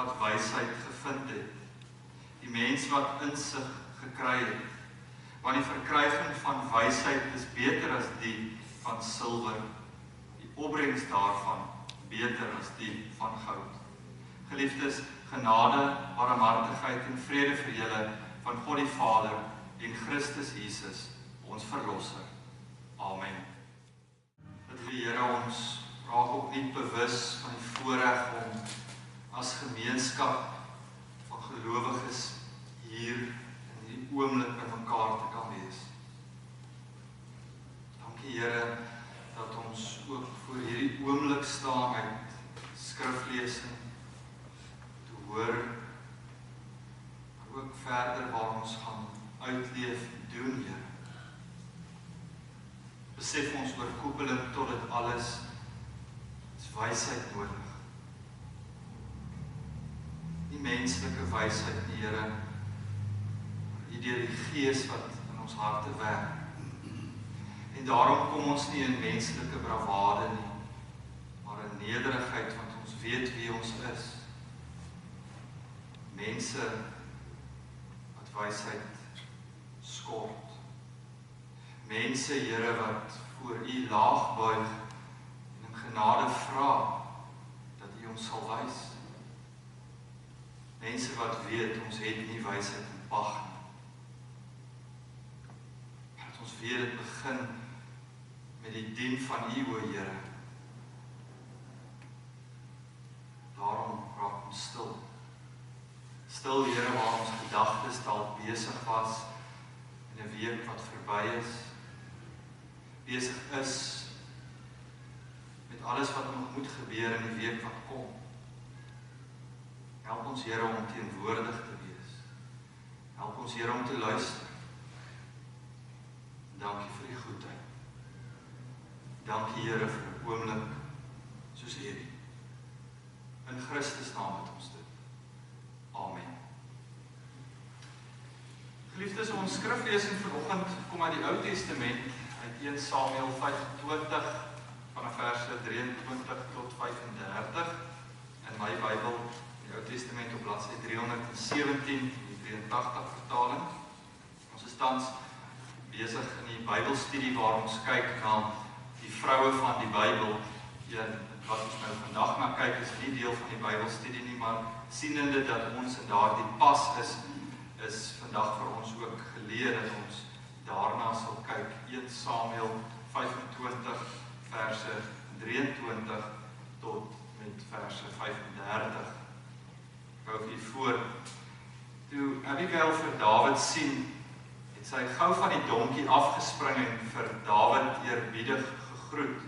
wat wysheid gevind het, die mens wat insig gekry het, want die verkryging van wysheid is beter as die van silwer, die opbrengs daarvan beter as die van goud. Geliefdes, genade, barmhartigheid en vrede vir julle van God die Vader en Christus Jesus, ons Verlosser. Amen. Dat die Here ons raak opnuut bewus van die voorreg om as gemeenskap van gelowiges hier in die oomblik by mekaar te kan wees. Dankie Here dat ons ook voor hierdie oomblik staan uit skriflesing te hoor, maar ook verder waar ons gaan uitleef en doen, Here. Besef ons oorkoepelend tot dit alles is wysheid nodig. Nie menslike wysheid nie, Here, maar U deur die Gees wat in ons harte werk. En daarom kom ons nie in menslike bravade nie, maar in nederigheid, want ons weet wie ons is. Mense wat wysheid skort. Mense, Here, wat voor U laag buig en in genade vra dat U ons sal wys. Mense wat weet ons het nie wysheid in pag nie. Dat ons weet dit begin met die dien van U, o Here. Daarom raak ons stil. Stil, Here, waar ons gedagtes dalk besig was in 'n week wat verby is. Besig is met alles wat nog moet gebeur in die week wat kom. Help ons, Here, om teenwoordig te wees. Help ons, Here, om te luister. Dankie vir die goedheid. Dankie, Here, vir 'n oomblik soos hierdie. In Christus naam het ons dit. Amen. Geliefdes, ons skriflesing vanoggend kom uit die Ou Testament, uit 1 Samuel 25, vanaf verse 23 tot 35, in my Bybel, die Ou Testament op bladsy 317, die 83 vertaling. Ons is tans besig in die Bybelstudie waar ons kyk na die vroue van die Bybel. Wat ons nou vandag na kyk is nie deel van die Bybelstudie nie, maar sienende dat ons in daardie pas is vandag vir ons ook geleer dat ons daarna sal kyk. 1 Samuel 25 verse 23 tot met verse 35. Ek hou vir voor. Toe Abigail vir Dawid sien, het sy gou van die donkie afgespring en vir Dawid eerbiedig gegroet.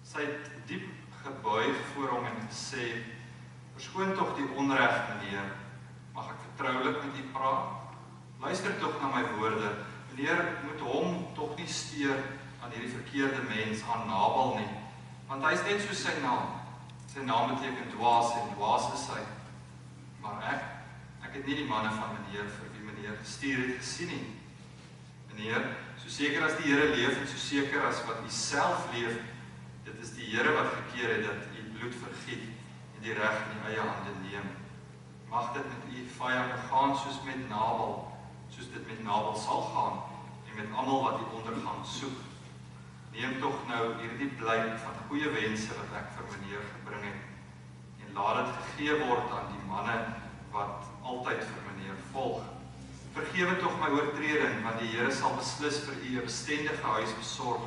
Sy het diep gebuig voor hom en gesê, verskoon tog die onreg, meneer, mag ek vertroulik met u praat? Luister tog na my woorde, meneer moet hom tog nie steur aan hierdie verkeerde mens, aan Nabal nie, want hy is net soos sy naam. Sy naam beteken dwaas en dwaas is hy. Maar ek het nie die manne van meneer vir wie meneer gestuur het gesien nie. Meneer, so seker as die Here leef en so seker as wat u self leef, dit is die Here wat gekeer het dat u bloed vergiet en die reg in die eie hande neem. Mag dit met u vyande gaan soos met Nabal, soos dit met Nabal sal gaan en met almal wat die ondergang soek. Neem tog nou hierdie blyk van goeie wense wat ek vir meneer gebring het en laat dit gegee word aan die manne wat altyd vir meneer volg. Vergewe tog my oortreding, want die Here sal beslis vir u 'n bestendige huis besorg,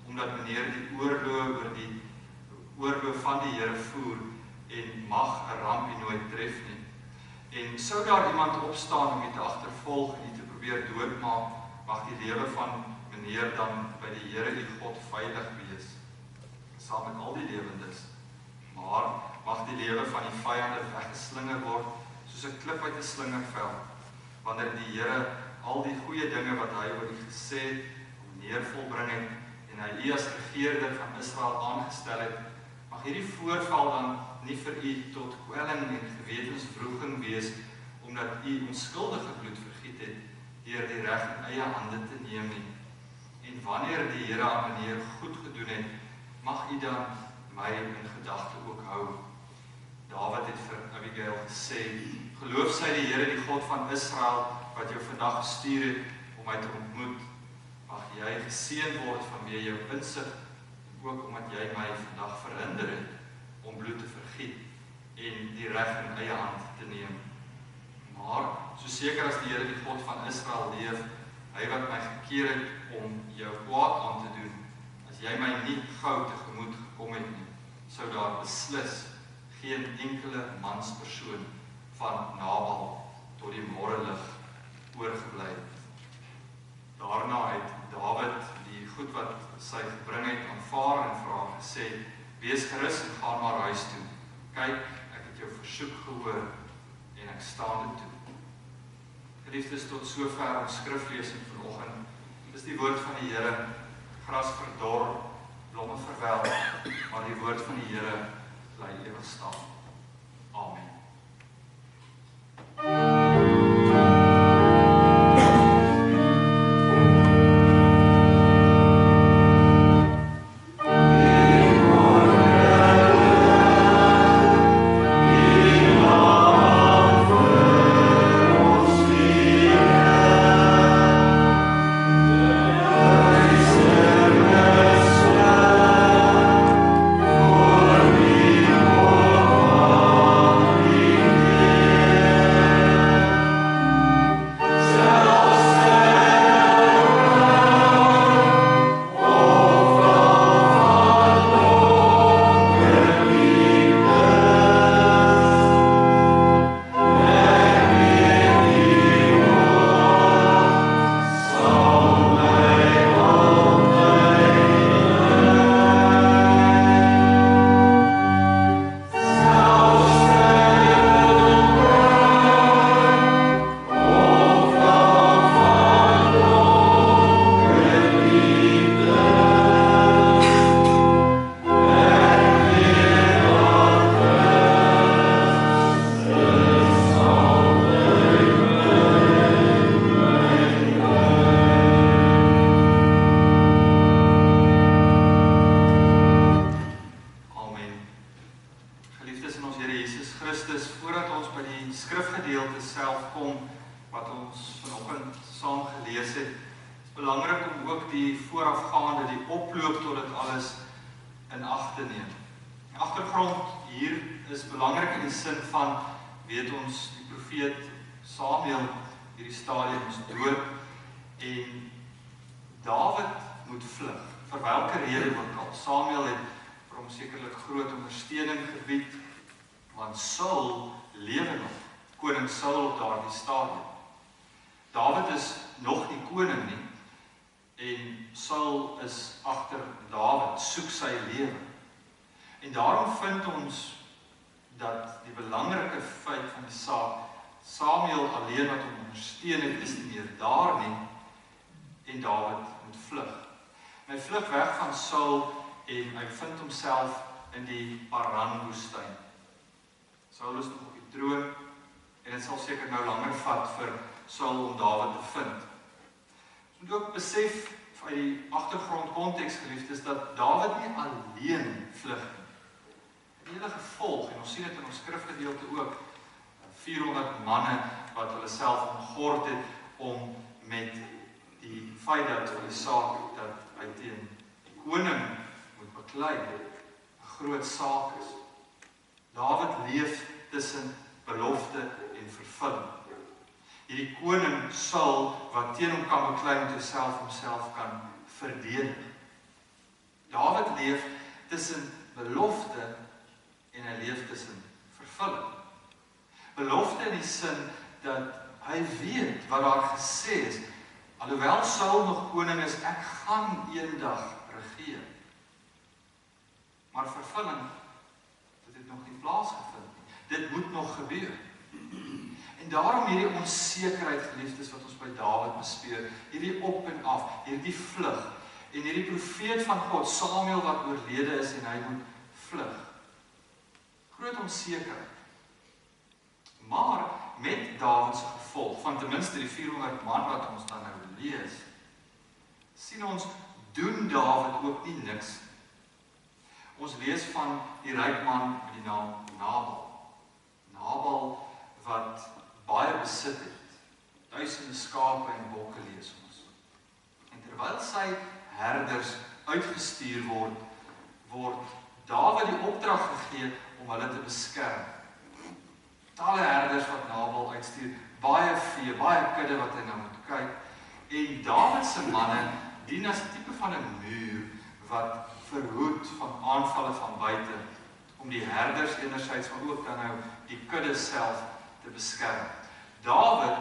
omdat meneer die oorlog oor die oorlog van die Here voer en mag 'n ramp u nooit tref nie. En sou daar iemand opstaan om u te agtervolg en u te probeer doodmaak, mag die lewe van meneer dan by die Here u God veilig wees, saam met al die lewendes. Maar mag die lewe van die vyande weggeslinger word, soos 'n klip uit 'n slingervel, wanneer die Here al die goeie dinge wat hy oor u gesê het, om neervolbring het, en hy u as regeerder van Israel aangestel het, mag hierdie voorval dan nie vir u tot kwelling en gewetenswroeging wees, omdat u onskuldige bloed vergiet het, deur die reg in eie hande te neem nie. En wanneer die Here aan meneer goed gedoen het, mag u dan my in gedagte ook hou. Dawid het vir Abigail gesê, geloof sy die Here, die God van Israel, wat jou vandag gestuur het om my te ontmoet. Mag jy geseën word vanweë jou insig, en ook omdat jy my vandag verhinder het om bloed te vergiet en die reg in eie hand te neem. Maar, so seker as die Here die God van Israel leef, hy wat my gekeer het om jou kwaad aan te doen, as jy my nie gou tegemoet gekom het nie, sou daar beslis geen enkele manspersoon van Nabal tot die môrelig oorgebly het. Daarna het Dawid die goed wat sy gebring het aanvaar en vir haar gesê, wees gerus en gaan maar huis toe. Kyk, ek het jou versoek gehoor en ek staan dit toe. Geliefdes, tot sover ons skriflesing vanoggend. Dis die woord van die Here, gras verdor, blomme verwelk, maar die woord van die Here bly ewig staan. Amen. Homself kan verdedig. Dawid leef tussen belofte en hy leef tussen vervulling. Belofte in die sin dat hy weet wat daar gesê is, alhoewel Saul nog koning is, ek gaan eendag regeer. Maar vervulling, dit het nog nie plaasgevind nie. Dit moet nog gebeur. En daarom hierdie onsekerheid, geliefdes, wat ons by Dawid bespeur, hierdie op en af, hierdie vlug, en hierdie profeet van God, Samuel, wat oorlede is en hy moet vlug. Groot onsekerheid. Maar met Dawid se gevolg, van ten minste die 400 man wat ons dan nou lees, sien ons, doen Dawid ook nie niks. Ons lees van die ryk man met die naam Nabal. Nabal skape en bokke lees ons. En terwyl sy herders uitgestuur word Dawid die opdrag gegee om hulle te beskerm. Talle herders wat Nabal uitstuur, baie vee, baie kudde wat hy nou moet kyk. En Dawid se manne dien as 'n tipe van 'n muur wat verhoed van aanvalle van buite, om die herders enerzijds, maar ook dan nou die kudde self te beskerm. Dawid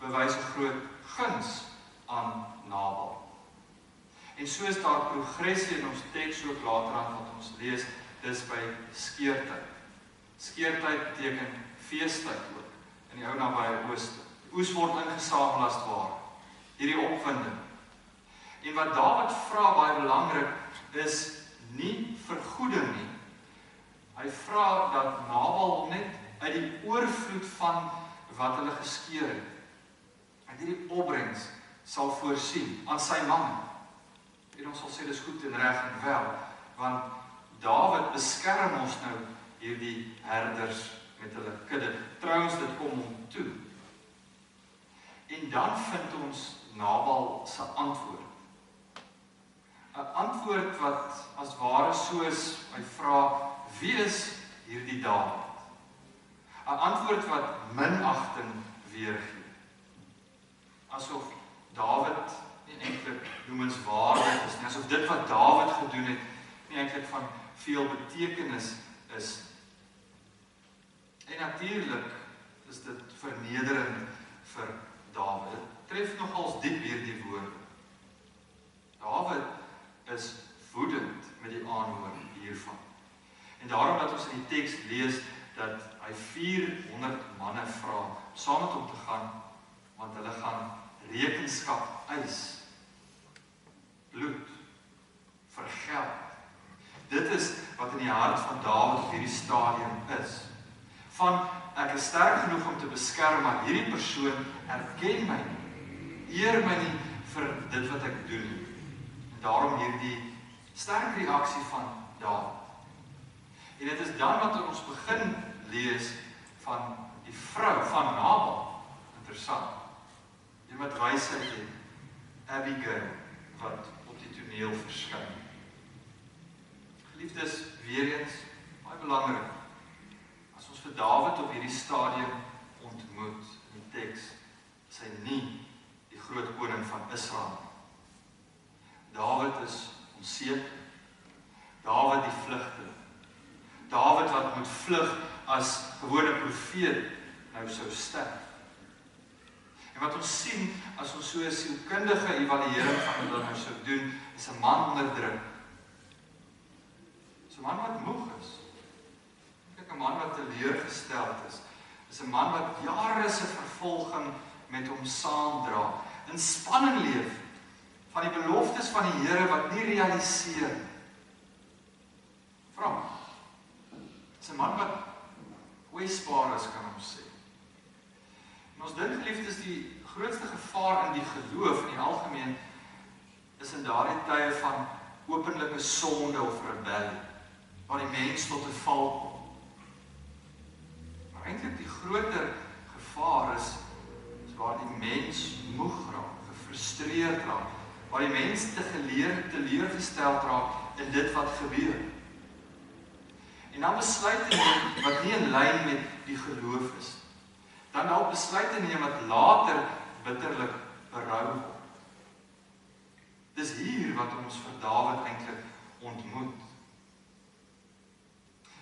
bewys 'n groot guns aan Nabal. En so is daar progressie in ons teks ook later aan wat ons lees, dis by skeertyd. Skeertyd beteken feestyd ook, in die ou nabye ooste. Die oes word ingesamel as ware, hierdie opwinding. En wat Dawid vra, baie belangrik, is nie vergoeding nie. Hy vra dat Nabal net uit die oorvloed van wat hulle geskeer het, uit hierdie opbrengs sal voorsien aan sy manne. En ons sal sê, dis goed en reg en wel, want Dawid beskerm ons nou hierdie herders met hulle kudde. Trouwens, dit kom hom toe. En dan vind ons Nabal se antwoord. 'n Antwoord wat as ware soos hy vra, wie is hierdie Dawid? 'n Antwoord wat minagting weergee. Asof Dawid nie eintlik noemenswaardig is nie, asof dit wat Dawid gedoen het nie eintlik van veel betekenis is. En natuurlik is dit vernederend vir Dawid. Dit tref nogals diep hierdie woorde. Dawid is woedend met die aanhoor hiervan. En daarom dat ons in die teks lees dat hy 400 manne vra saam met hom te gaan, want hulle gaan rekenskap eis. Bloed, vergeld. Dit is wat in die hart van Dawid op hierdie stadium is. Van, ek is sterk genoeg om te beskerm, maar hierdie persoon erken my nie, eer my nie vir dit wat ek doen. En daarom hierdie sterk reaksie van Dawid. En dit is dan wat ons begin lees van die vrou van Nabal. Interessant. Een wat wysheid het, Abigail, wat op die toneel verskyn. Geliefdes, weer eens, baie belangrik. As ons vir Dawid op hierdie stadium ontmoet in die teks, is hy nie die groot koning van Israel. Dawid is onseker. Dawid die vlugteling. Dawid wat moet vlug as gewone profeet nou sou sterf. En wat ons sien, as ons so 'n sielkundige evaluering van wat nou sou doen, is 'n man onder druk. Is 'n man wat moeg is. Kyk, 'n man wat teleurgesteld is 'n man wat jare se vervolging met hom saamdra, in spanning leef van die beloftes van die Here wat nie realiseer. Vra. Is 'n man wat kwesbaar is, kan ons sê. En ons dink, geliefdes, die grootste gevaar in die geloof in die algemeen is in daardie tye van openlike sonde of rebellie, waar die mens tot 'n val kom. Maar eintlik die groter gevaar is waar die mens moeg raak, gefrustreerd raak, waar die mens teleurgesteld raak in dit wat gebeur. En dan besluite neem wat nie in lyn met die geloof is. Dan dalk besluite neem wat later bitterlik berou word. Dis hier wat ons vir Dawid eintlik ontmoet.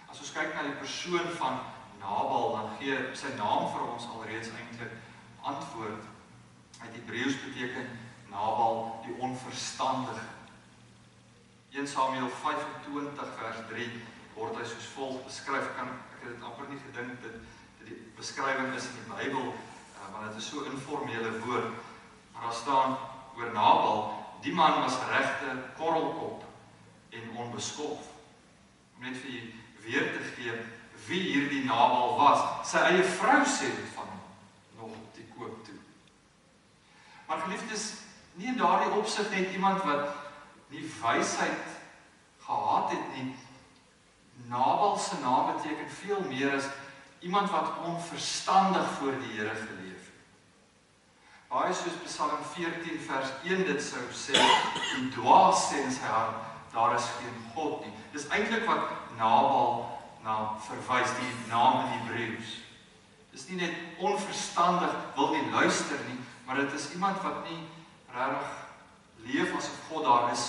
As ons kyk na die persoon van Nabal, dan gee sy naam vir ons alreeds eintlik antwoord. Uit Hebreëus beteken Nabal die onverstandige. 1 Samuel 25 vers 3 word hy soos volg beskryf. Ek het dit amper nie gedink dat die beskrywing is in die Bybel, want dit is so 'n informele woord. Maar daar staan oor Nabal, die man was regte korrelkop en onbeskof. Om net vir jy weer te gee wie hierdie Nabal was. Sy eie vrou sê dit van hom nog op die koop toe. Maar geliefdes, nie in daardie opsig net iemand wat nie wysheid gehad het nie. Nabal se naam beteken veel meer as iemand wat onverstandig voor die Here geleef het. Baie soos Psalm 14 vers 1 dit sou sê, die dwaas sê in sy hart, daar is geen God nie. Dis eintlik wat Nabal na verwys, die naam in Hebreëus. Dis nie net onverstandig, wil nie luister nie, maar dit is iemand wat nie regtig leef asof God daar is.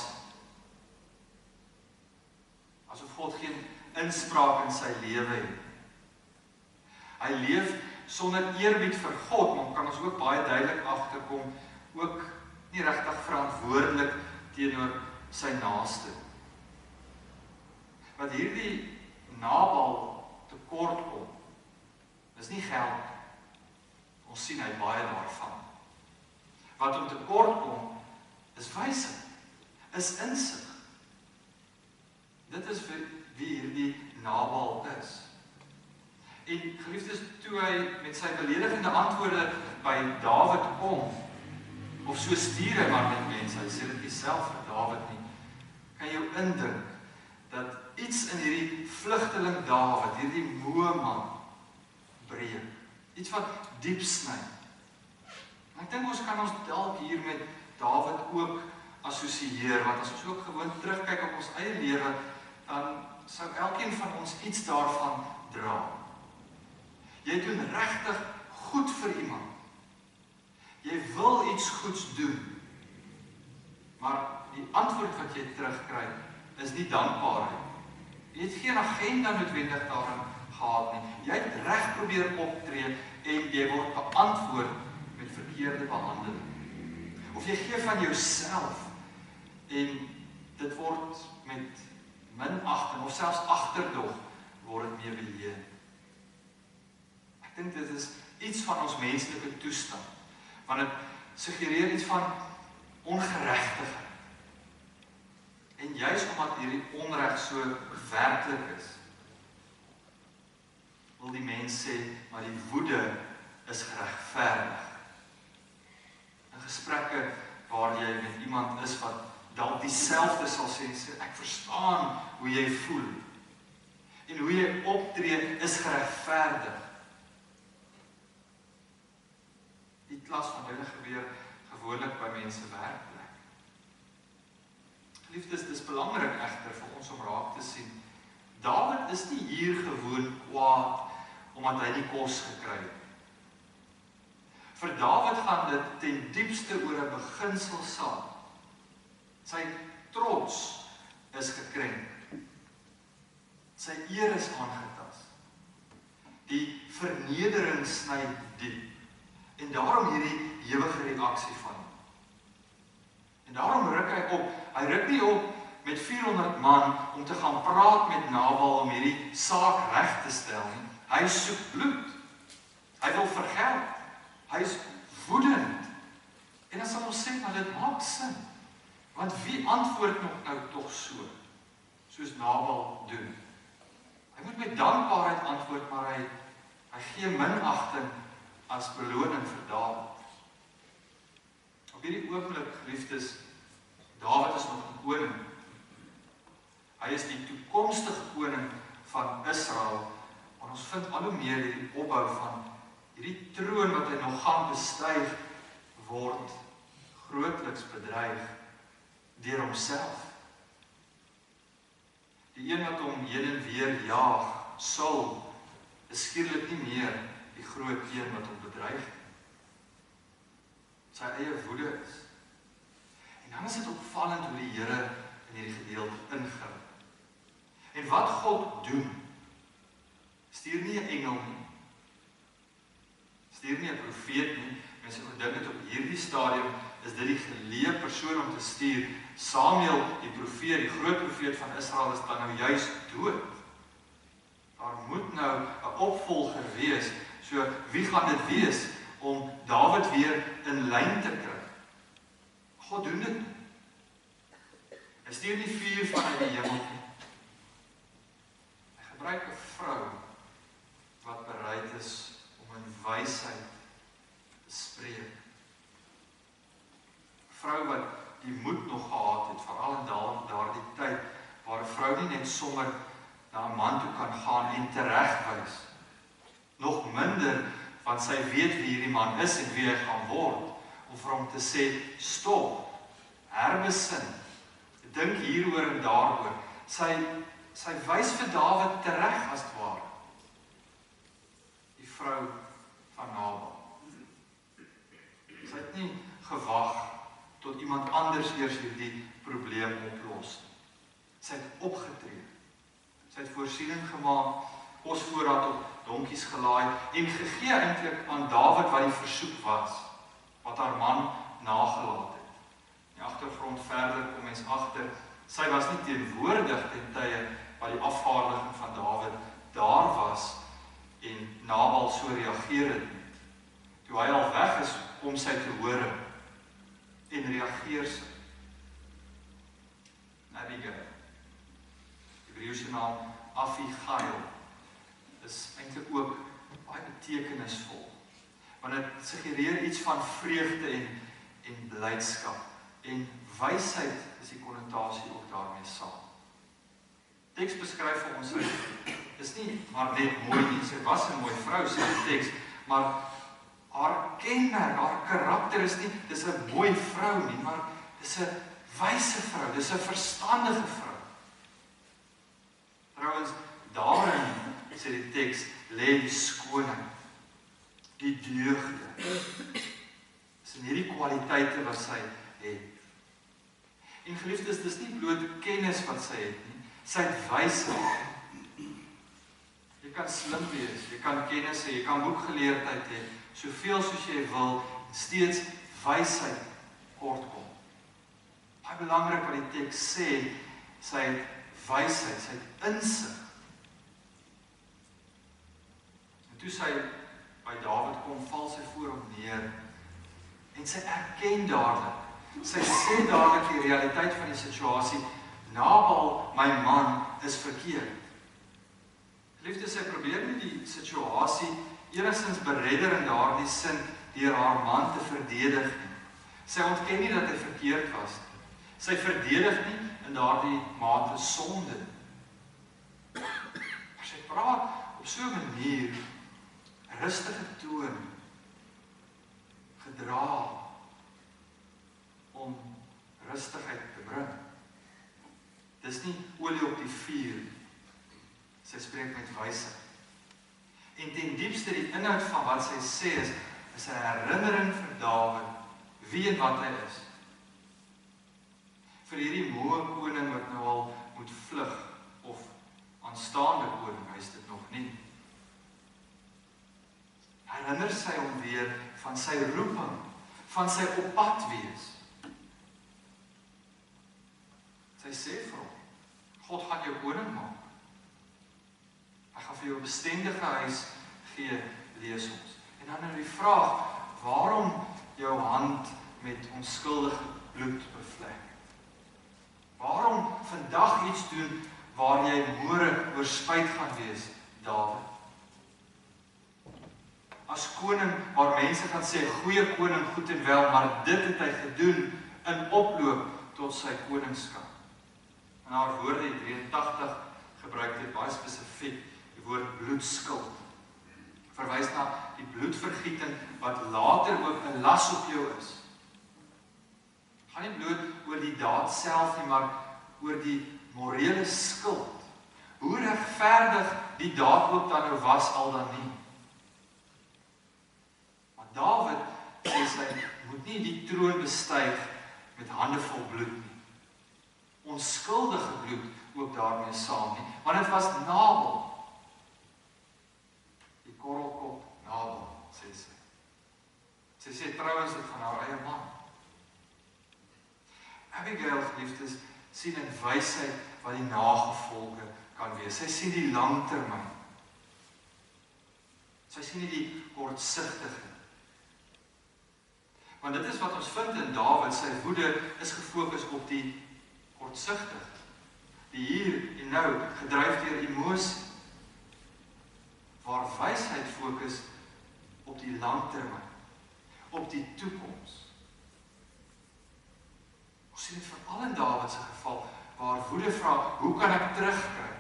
Asof God geen inspraak in sy lewe het. Hy leef sonder eerbied vir God, maar kan ons ook baie duidelik agterkom, ook nie regtig verantwoordelik teenoor sy naaste. Wat hierdie Nabal tekort kom, is nie geld. Ons sien hy baie daarvan. Wat hom tekort kom, is wysheid, is insig. Dit is wie hierdie Nabal is. En geliefdes, toe hy met sy beledigende antwoorde by Dawid kom, of so stuur hy maar met mense, hy sê dit nie self vir Dawid nie, kan jou indink, dat iets in hierdie vlugteling Dawid, hierdie moeman, breek. Iets wat diep sny. Ek dink ons kan ons dalk hier met Dawid ook assosieer, want as ons ook gewoon terugkyk op ons eie lewe, dan sou elkeen van ons iets daarvan dra. Jy doen regtig goed vir iemand. Jy wil iets goeds doen. Maar die antwoord wat jy terugkry, is nie dankbaarheid. Jy het geen agenda noodwendig daarin gehad nie. Jy het reg probeer optree en jy word beantwoord met verkeerde behandeling. Of jy gee van jouself en dit word met minagting of selfs agterdog word dit mee beheer. Ek dink dit is iets van ons menslike toestand, want dit suggereer iets van ongeregtigheid. En juis omdat hierdie onreg so werklik is, wil die mens sê, maar die woede is geregverdig. In gesprekke waar jy met iemand is wat dalk dieselfde sal sê, ek verstaan hoe jy voel. En hoe jy optree is geregverdig. Die klas van dinge gebeur gewoonlik by mense werkplek. Geliefdes, dis belangrik egter vir ons om raak te sien. Dawid is nie hier gewoon kwaad omdat hy nie kos gekry het. Vir Dawid gaan dit ten diepste oor 'n beginselsaak. Sy trots is gekrenk. Sy eer is aangetast. Die vernedering sny diep. En daarom hierdie ewige reaksie van hom. En daarom ruk hy op. Hy ruk nie op met 400 man om te gaan praat met Nabal om hierdie saak reg te stel nie. Hy soek bloed. Hy wil vergeld. Hy is woedend. En dan sal ons sê, maar dit maak sin. Want wie antwoord nog nou tog so? Soos Nabal doen. Hy moet met dankbaarheid antwoord, maar hy gee minagting as beloning vir Dawid. Op hierdie oomblik, geliefdes, Dawid is nog 'n koning. Hy is die toekomstige koning van Israel. Maar ons vind al hoe meer hierdie opbou van hierdie troon wat hy nog gaan bestyg, word grootliks bedreig deur homself. Die een wat hom heen en weer jaag, Saul, is skielik nie meer die groot een wat hom bedreig. Sy eie woede is. En dan is dit opvallend hoe die Here in hierdie gedeelte ingryp. En wat God doen, stuur nie 'n engel nie, stuur nie 'n profeet nie. Mense dink dit op hierdie stadium is dit die geleë persoon om te stuur. Samuel, die profeet, die groot profeet van Israel, is dan nou juis dood. Daar moet nou 'n opvolger wees. So wie gaan dit wees om Dawid weer in lyn te kry? God doen dit nie. Hy stuur nie vuur vanuit die hemel nie. Hy gebruik 'n vrou wat bereid is om in wysheid te spreek. Vrou wat die moed nog gehad het, veral in daardie tyd, waar 'n vrou nie net sommer na 'n man toe kan gaan en teregwys. Nog minder, want sy weet wie hierdie man is en wie hy gaan word, of vir hom te sê, stop, herbesin, dink hieroor en daaroor. Sy wys vir Dawid tereg as het ware. Die vrou van Nabal. Sy het nie gewag tot iemand anders eers hierdie probleem oplos. Sy het opgetree. Sy het voorsiening gemaak, kosvoorraad op donkies gelaai en gegee eintlik aan Dawid wat die versoek was, wat haar man nagelaat het. In die agtergrond verder kom mens agter, sy was nie teenwoordig ten tye wat die afvaardiging van Dawid daar was en Nabal so reageer het. Toe hy al weg is, kom sy te hore en reageer sy. Abigail, Hebreëse naam Abigail, is eintlik ook baie betekenisvol, want dit suggereer iets van vreugde en blydskap, en wysheid is die konnotasie ook daarmee saam. Teks beskryf vir ons, sy is nie maar net mooi nie, sy was 'n mooi vrou, sê die teks, maar haar kenmerk, haar karakter is nie, dis 'n mooi vrou nie, maar dis 'n wyse vrou, dis 'n verstandige vrou. Trouwens, daarin, sê die teks, lê die skoonheid, die deugde. Dis in hierdie kwaliteite wat sy het. En geliefdes, dis nie bloot kennis wat sy het nie, sy het wysheid. Jy kan slim wees, jy kan kennis hê, jy kan boekgeleerdheid hê, soveel soos jy wil, steeds wysheid kortkom. Baie belangrik wat die teks sê, sy het wysheid, sy het insig. En toe sy by Dawid kom, val sy voor hom neer, en sy erken dadelik, sy sê dadelik die realiteit van die situasie, Nabal, my man, is verkeerd. Liefde, sy probeer nie die situasie enigstens beredder in daardie sin deur haar man te verdedig nie. Sy ontken nie dat hy verkeerd was nie. Sy verdedig nie in daardie mate sonde. Maar sy praat op so 'n manier, rustige toon, gedra om rustigheid te bring. Dis nie olie op die vuur. Sy spreek met wysheid. En ten diepste die inhoud van wat sy sê is 'n herinnering vir Dawid wie en wat hy is. Vir hierdie moe koning wat nou al moet vlug, of aanstaande koning, hy is dit nog nie. Herinner sy hom weer van sy roeping, van sy op pad wees. Sy sê vir hom, God gaan jou koning maak. Hy gaan vir jou 'n bestendige huis gee, lees ons. En dan nou die vraag, waarom jou hand met onskuldige bloed bevlek? Waarom vandag iets doen waar jy môre oor spyt gaan wees, Dawid? As koning waar mense gaan sê, goeie koning, goed en wel, maar dit het hy gedoen in oploop tot sy koningskap. In haar woorde 83 gebruik dit baie spesifiek die woord bloedskuld. Verwys na die bloedvergieting wat later ook 'n las op jou is. Gaan nie bloot oor die daad self nie, maar oor die morele skuld. Hoe regverdig die daad ook dan nou was, al dan nie. Maar Dawid sê sy moet nie die troon bestyg met hande vol bloed nie. Onskuldige bloed ook daarmee saam nie, want dit was Nabal. Die korrelkop Nabal, sê sy. Sy sê trouwens dit van haar eie man. Abigail, geliefdes, sien in wysheid wat die nagevolge kan wees. Sy sien die langtermyn. Sy sien nie die kortsigtige. Want dit is wat ons vind in Dawid, sy woede is gefokus op die kortsigtig, die hier en nou, gedryf deur emosie, waar wysheid fokus op die langtermyn, op die toekoms. Ons sien dit veral in Dawid se geval, waar woede vra, hoe kan ek terugkry?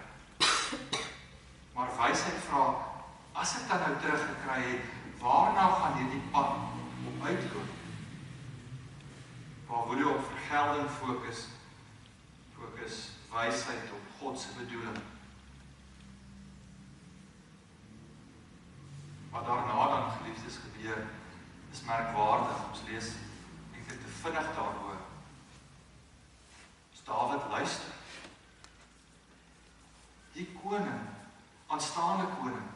Maar wysheid vra, as ek dan nou teruggekry het, waarna gaan hierdie pad op uitloop? waar woede op vergelding fokus wysheid op God se bedoeling. Wat daarna dan geliefdes gebeur, is merkwaardig. Ons lees eintlik te vinnig daaroor. As Dawid luister, die koning, aanstaande koning,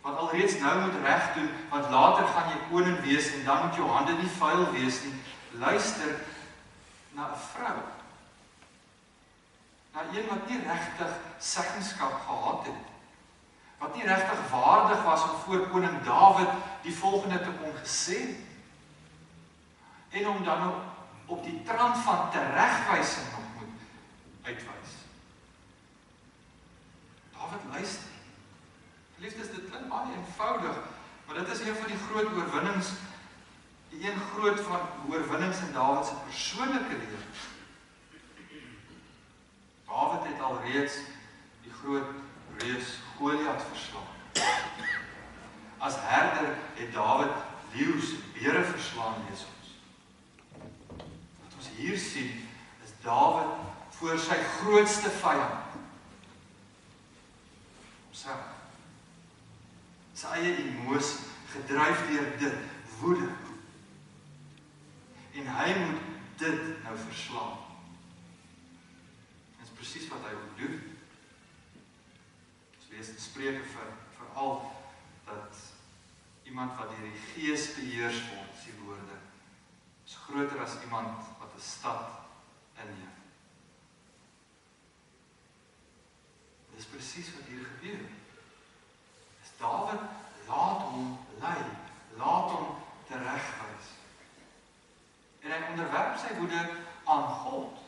wat alreeds nou moet reg doen, want later gaan jy koning wees en dan moet jou hande nie vuil wees nie, luister na 'n vrou, na een wat nie regtig seggenskap gehad het, wat nie regtig waardig was om voor koning Dawid die volgende te kon gesê, en om dan op die trant van teregwysing nog moet uitwys. Dawid luister. Geliefdes, dit klink baie eenvoudig, maar dit is een van die groot oorwinnings, die een groot van oorwinnings in Dawid se persoonlike lewe. Dawid het alreeds die groot reus Goliat verslaan. As herder het Dawid leeu's en bere verslaan, lees ons. Wat ons hier sien, is Dawid voor sy grootste vyand, homself. Sy eie emosie, gedryf deur dit, woede. En hy moet dit nou verslaan. Dit is presies wat hy ook doen. Ons lees in Spreuke veral dat iemand wat deur die Gees beheers word, is die woorde, is groter as iemand wat 'n stad inneem. Dit is presies wat hier gebeur. Dawid laat hom lei, laat hom teregwys. En hy onderwerp sy woede aan God.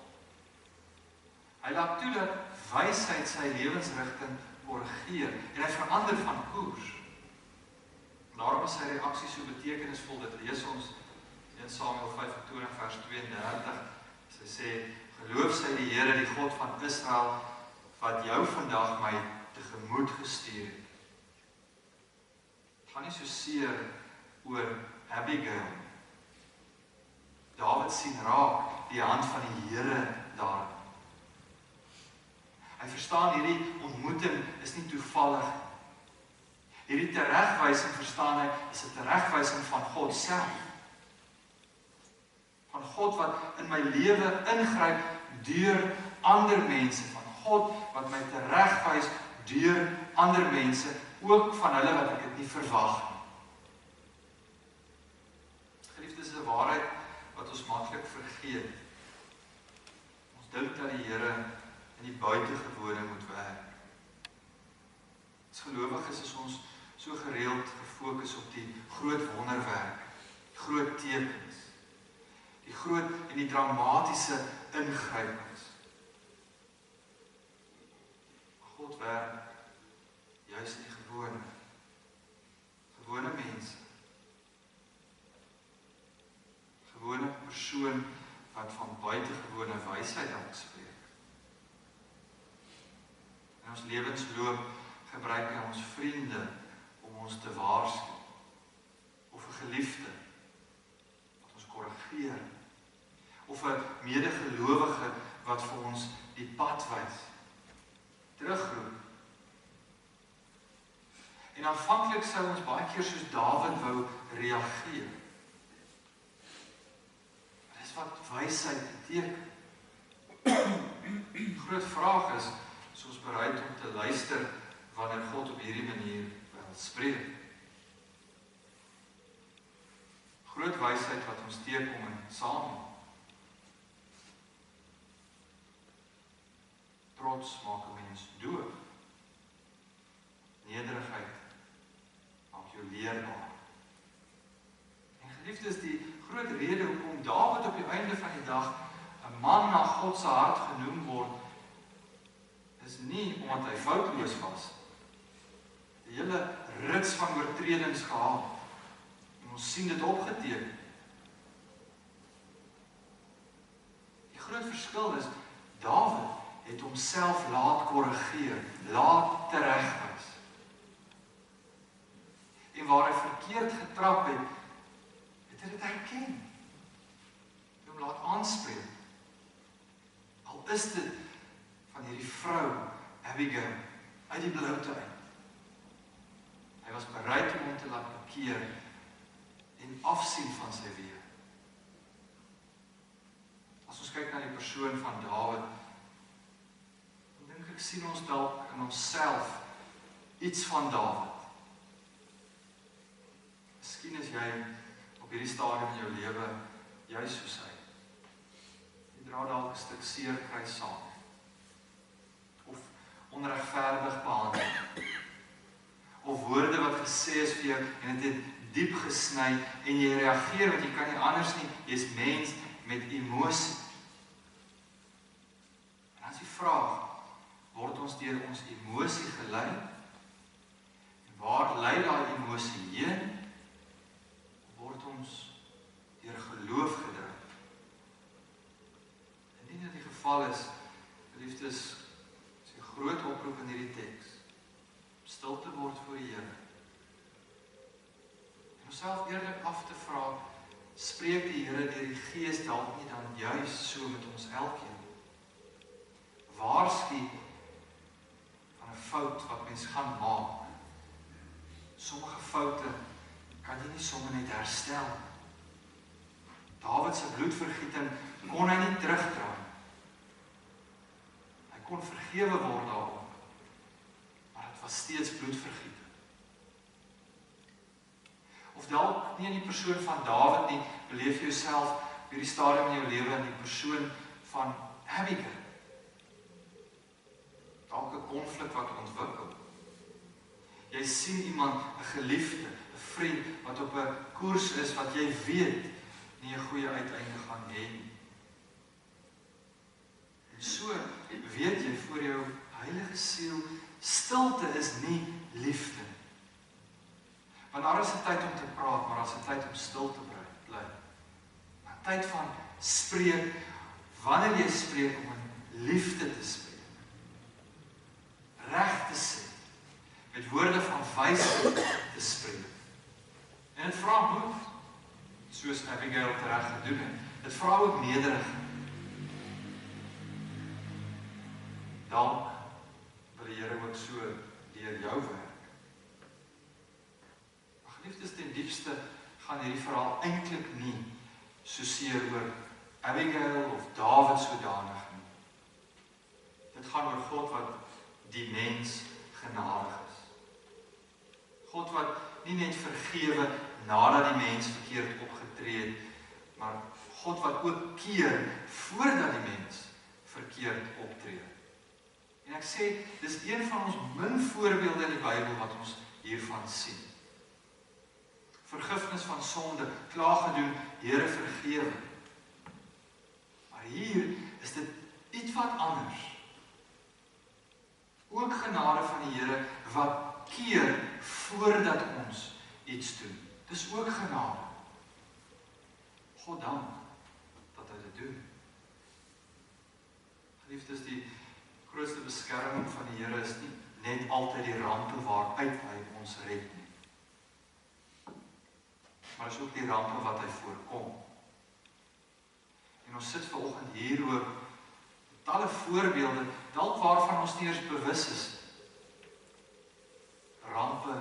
Hy laat toe dat wysheid sy lewensrigting korrigeer en hy verander van koers. Daarom is sy reaksie so betekenisvol. Dit lees ons in Samuel 25 vers 32. Sy sê, geloof sy die Here, die God van Israel, wat jou vandag my tegemoet gestuur het. Gaan nie so seer oor Abigail. Dawid sien raak die hand van die Here daar. Hy verstaan hierdie ontmoeting is nie toevallig. Hierdie teregwysing verstaan hy is 'n teregwysing van God self. Van God wat in my lewe ingryp deur ander mense, van God wat my teregwys deur ander mense, ook van hulle wat ek dit nie verwag nie. Geliefdes, is 'n waarheid wat ons maklik vergeet. Ons dink dat die Here in die buitengewone moet werk. As gelowiges is ons so gereeld gefokus op die groot wonderwerk, die groot tekens, die groot en die dramatiese ingrypings. God werk juist in die gewone mense, gewone persoon wat van buitengewone wysheid uitspreek. In ons lewensloop gebruik hy ons vriende om ons te waarsku, of 'n geliefde wat ons korrigeer, of 'n medegelowige wat vir ons die pad wys, terugroep. En aanvanklik sou ons baie keer soos Dawid wou reageer. Dit is wat wysheid beteken. Die groot vraag is ons bereid om te luister wanneer God op hierdie manier wil spreek. Groot wysheid wat ons teekom in Samuel. Trots maak 'n mens doof. Nederigheid maak jou leerbaar. En geliefdes, die groot rede hoekom Dawid op die einde van die dag 'n man na God se hart genoem word, is nie omdat hy foutloos was. Die hele rits van oortredings gehad. En ons sien dit opgeteken. Die groot verskil is, Dawid het homself laat korrigeer, laat teregwys. En waar hy verkeerd getrap het, het hy dit herken. hom laat aanspreek. Al is dit van hierdie vrou, Abigail, uit die bloute uit. Hy was bereid om hom te laat bekeer en afsien van sy weë. As ons kyk na die persoon van Dawid, dan dink ek sien ons dalk in onsself iets van Dawid. Miskien is jy op hierdie stadium in jou lewe juis soos hy. Jy dra dalk 'n stuk seerkry saam. Of onregverdig behandel. Of woorde wat gesê is vir jou en dit het diep gesny en jy reageer want jy kan nie anders nie. Jy's mens met emosie. En as die vraag, word ons deur ons emosie gelei? En waar lei daai emosie heen? Word ons deur geloof gedryf? Indien dit die geval is, geliefdes, is 'n groot oproep in hierdie teks. Stil te word voor die Here. En onsself eerlik af te vra, spreek die Here deur die Gees dalk nie dan juis so met ons elkeen? Waarsku van 'n fout wat mens gaan maak. Sommige foute kan jy nie sommer net herstel. Dawid se bloedvergieting kon hy nie terugdraai. Hy kon vergewe word daarom, maar dit was steeds bloedvergieting. Of dalk nie in die persoon van Dawid nie, beleef jy jouself op hierdie stadium in jou lewe in die persoon van Abigail. Dalk 'n konflik wat ontwikkel. Jy sien iemand, 'n geliefde, 'n vriend, wat op 'n koers is wat jy weet nie 'n goeie uiteinde gaan hê nie. En so weet jy voor jou heilige siel, stilte is nie liefde. Want daar is 'n tyd om te praat, maar daar is 'n tyd om stil te bly. 'n Tyd van spreek, wanneer jy spreek om in liefde te spreek. Reg te sê, met woorde van wysheid te spreek. En dit vra moed, soos Abigail reg gedoen het. Dit vra ook nederigheid. Dalk wil die Here ook so deur jou werk. Maar geliefdes, ten diepste gaan hierdie verhaal eintlik nie soseer oor Abigail of Dawid sodanig nie. Dit gaan oor God wat die mens genadig is. God wat nie net vergewe nadat die mens verkeerd opgetree het, maar God wat ook keer voordat die mens verkeerd optree. En ek sê, dis een van ons min voorbeelde in die Bybel wat ons hiervan sien. Vergifnis van sonde, klaar gedoen, Here vergewe. Maar hier is dit iets wat anders. Ook genade van die Here wat keer voordat ons iets doen. Dis ook genade. God dank dat hy dit doen. Geliefdes, die grootste beskerming van die Here is nie net altyd die rampe waaruit hy ons red nie. Maar is ook die rampe wat hy voorkom. En ons sit vanoggend hier oor talle voorbeelde, dalk waarvan ons nie eers bewus is. Rampe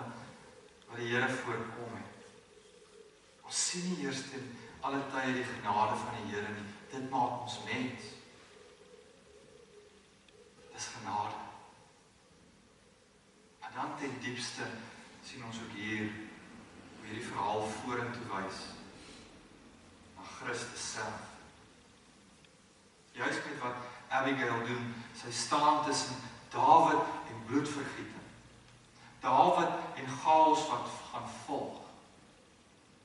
wat die Here voorkom het. Ons sien nie eers ten alle tye die genade van die Here nie. Dit maak ons mens. Dis genade. En dan ten diepste sien ons ook hier hoe hierdie verhaal vorentoe wys na Christus self. Juist met wat Abigail doen, sy staan tussen Dawid en bloedvergieting. Dawid en chaos wat gaan volg.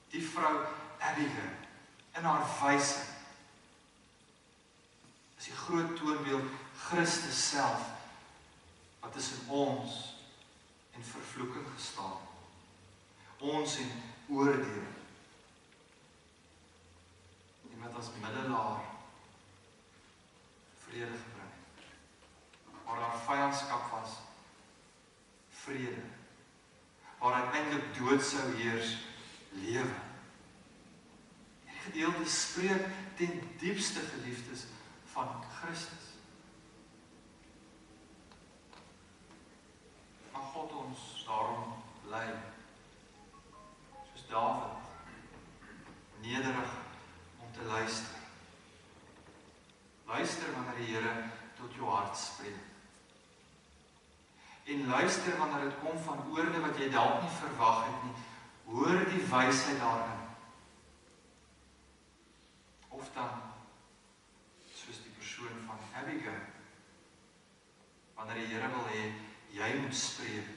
Die vrou Abigail in haar wysheid is die groot toonbeeld Christus self wat tussen ons en vervloeking gestaan. Ons en oordeel. En wat as middelaar vrede gebring. Waar daar vyandskap was, vrede. Waar uiteindelik dood sou heers, lewe. En die gedeelte spreek ten diepste geliefdes van Christus. Mag God ons daarom lei, soos Dawid, nederig om te luister. Luister wanneer die Here tot jou hart spreek. En luister wanneer dit kom van woorde wat jy dalk nie verwag het nie. Hoor die wysheid daarin. Of dan, soos die persoon van Abigail, wanneer die Here wil hê, jy moet spreek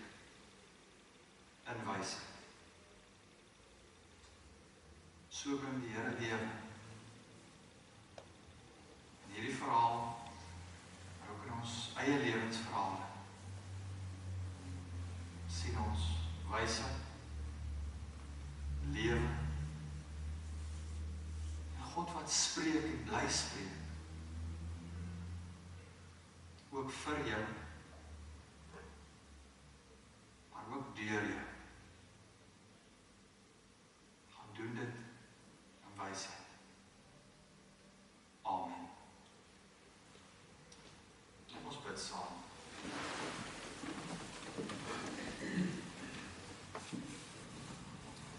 in wysheid. So bring die Here lewe. In hierdie verhaal, maar ook in ons eie lewensverhale, sien ons wysheid, lewe, en God wat spreek en bly spreek, ook vir jou, maar ook deur jou. Gaan doen dit in wysheid. Amen. Ons bid saam.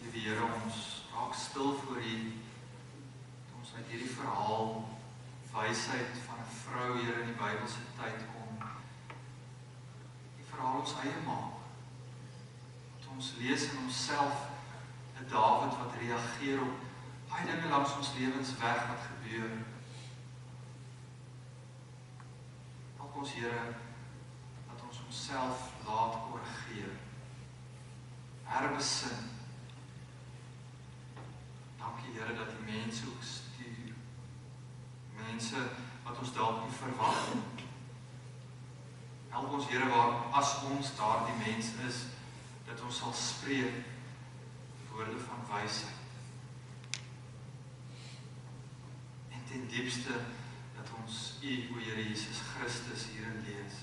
Die Here, ons raak stil voor U, ons uit hierdie verhaal, wysheid van 'n vrou, Here, in die Bybelse tyd kom, die verhaal ons eie maak, dat ons lees in onsself, 'n Dawid wat reageer op baie dinge langs ons lewensweg wat gebeur. Help ons, Here, dat ons onsself laat korrigeer, herbesin. Dankie, Here, dat die mense ook stuur, mense wat ons dalk nie verwag nie. Help ons, Here, waar as ons daar die mens is, dat ons sal spreek woorde van wysheid. En ten diepste, dat ons U, o Here Jesus Christus, hierin lees.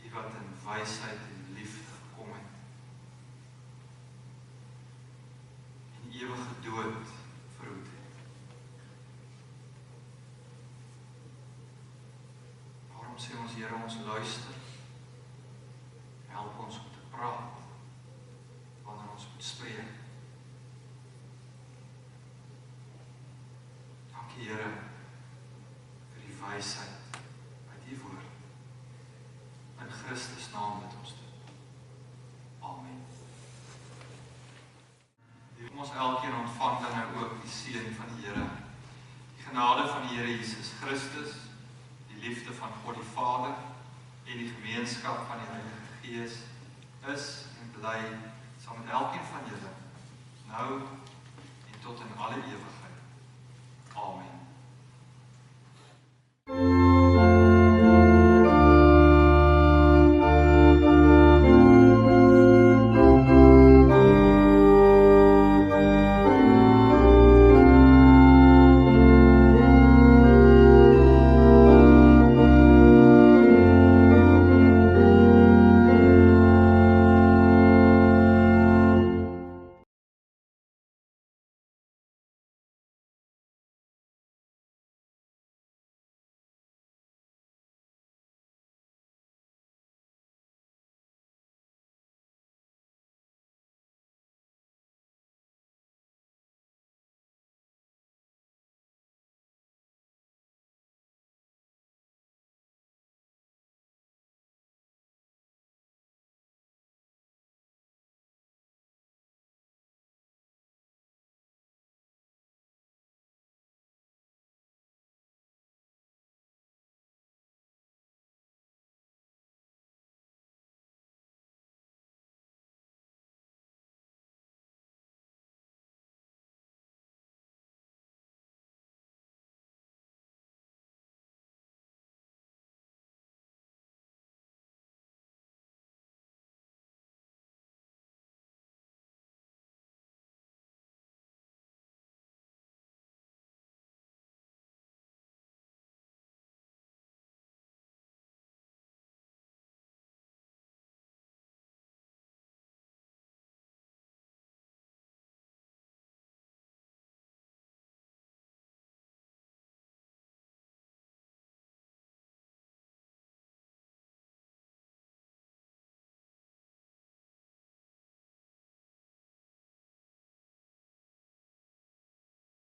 U wat in wysheid en liefde gekom het, en ewige dood verhoed het. Daarom sê ons, Here, ons luister, help ons om te praat, wanneer ons moet spreek. Dankie, Here, vir die wysheid uit U woord. In Christus naam bid ons dit. Amen. Kom ons elkeen ontvang dan nou ook die seën van die Here. Die genade van die Here Jesus Christus, die liefde van God die Vader en die gemeenskap van die Heilige Gees is en bly saam met elkeen van julle, nou en tot in alle ewigheid. Amen.